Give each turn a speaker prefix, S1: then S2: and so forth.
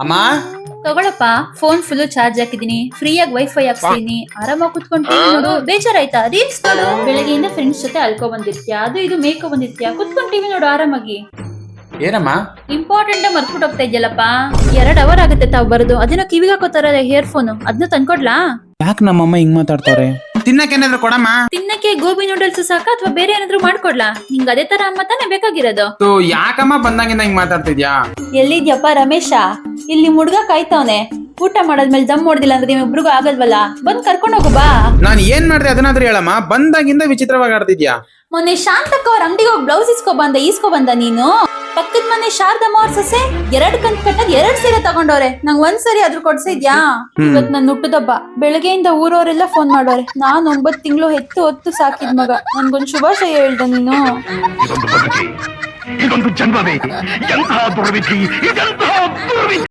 S1: ಅಮ್ಮ
S2: ತಗೊಳಪ್ಪ, phone full charge ಹಾಕಿದೀನಿ, ಫ್ರೀಯಾಗಿ wifi ಹಾಕ್ಸ್ತೀನಿ, ಆರಾಮಾಗಿ ಕುತ್ಕೊಂಡು ಟಿವಿ ನೋಡು. ಬೇಜಾರಾಯ್ತಾ? ರೀಲ್ಸ್ ನೋಡು. ಬೆಳಗ್ಗೆಯಿಂದ ಫ್ರೆಂಡ್ಸ್ ಜೊತೆ ಅಲ್ಕೋ ಬಂದಿರ್ತೀಯ, ಅದು ಇದು ಮೇಕೋ ಬಂದಿರ್ತೀಯ, ಕುತ್ಕೊಂಡು ಟಿವಿ ನೋಡು ಆರಾಮಾಗಿ.
S1: ಏನಮ್ಮ?
S2: ಇಂಪಾರ್ಟೆಂಟ್ ಮರ್ತ್ಬಿಟ್ಟು ಹೋಗ್ತಾ ಇದ್ಯಲ್ಲಪ್ಪ. 2 ಅವರ್ ಆಗುತ್ತೆ ತಾವ್ ಬರೋದು. ಅದನ್ನ ಕಿವಿಗೆ ಹಾಕೋತಾರ ಇಯರ್ಫೋನ್, ಅದನ್ನ ತಂದ್ಕೊಡ್ಲಾ?
S3: ಯಾಕೆ ನಮ್ಮಮ್ಮ ಹಿಂಗ್ ಮಾತಾಡ್ತಾವ್ರೆ?
S1: ತಿನ್ನಕ್ಕೇನಾದ್ರು ಕೊಡಮ್ಮ.
S2: ತಿನ್ನಕ್ಕೆ ಗೋಬಿ ನೂಡಲ್ಸ್ ಸಾಕಾ ಅಥವಾ ಬೇರೆ ಏನಾದ್ರು ಮಾಡ್ಕೊಡ್ಲಾ? ನಿಂಗ್ ಅದೇ ತರ ಅಮ್ಮ ತಾನೇ ಬೇಕಾಗಿರೋದು.
S1: ಯಾಕಮ್ಮ ಬಂದಾಗಿಂದ ಹಿಂಗ್ ಮಾತಾಡ್ತಿದ್ಯಾ?
S2: ಎಲ್ಲಿದ್ಯಪ್ಪ ರಮೇಶ? ಇಲ್ಲಿ ಮುಡ್ಗ ಕಾಯ್ತವನೆ. ಊಟ ಮಾಡಾದ್ಮೇಲೆ ದಮ್ ಹೊಡ್ದಿಲ್ಲ ಅಂದ್ರೆ ನಿಮ್ಮಿಬ್ರಿಗೂ ಆಗಲ್ವಲ್ಲ? ಬಂದ್ ಕರ್ಕೊಂಡ್ ಹೋಗು ಬಾ.
S1: ನಾನ್ ಏನ್ ಮಾಡ್ದೆ ಅದನ್ನಾದ್ರೂ ಹೇಳಮ್ಮ. ಬಂದಾಗಿಂದ ವಿಚಿತ್ರವಾಗಿ ಆಡ್ತಿದ್ಯಾ.
S2: ಮೊನ್ನೆ ಶಾಂತಕ್ಕ ಅವ್ರ ಅಂಗಡಿಗೆ ಹೋಗಿ ಬ್ಲೌಸ್ ಈಸ್ಕೊ ಬಂದ ನೀನು. ಪಕ್ಕದ ಮನೆ ಶಾರದಮ್ಮ ಅವ್ರ ಸೊಸೆ 2 ಕಂತ್ ಕಟ್ಟದ್ 2 ಸೀರೆ ತಗೊಂಡವ್ರೆ. ನಂಗ್ ಒಂದ್ಸರಿ ಆದ್ರೂ ಕೊಡ್ಸಿದ್ಯಾ? ಇವತ್ ನನ್ ಹುಟ್ಟುದಬ್ಬ. ಬೆಳಗ್ಗೆಯಿಂದ ಊರವರೆಲ್ಲ ಫೋನ್ ಮಾಡೋರೆ. ನಾನ್ 9 ತಿಂಗಳು ಹೆತ್ತು ಹೊತ್ತು ಸಾಕಿದ್ ಮಗ. ನನ್ಗೊಂದ್ ಶುಭಾಶಯ ಹೇಳ್ದ ನೀನು.
S4: ಇದೊಂದು ಜನ್ಮವೇ, ಎಂತಹ ದುರ್ವಿಧಿ, ಇದೆಂತಹ ದುರ್ವಿಧಿ.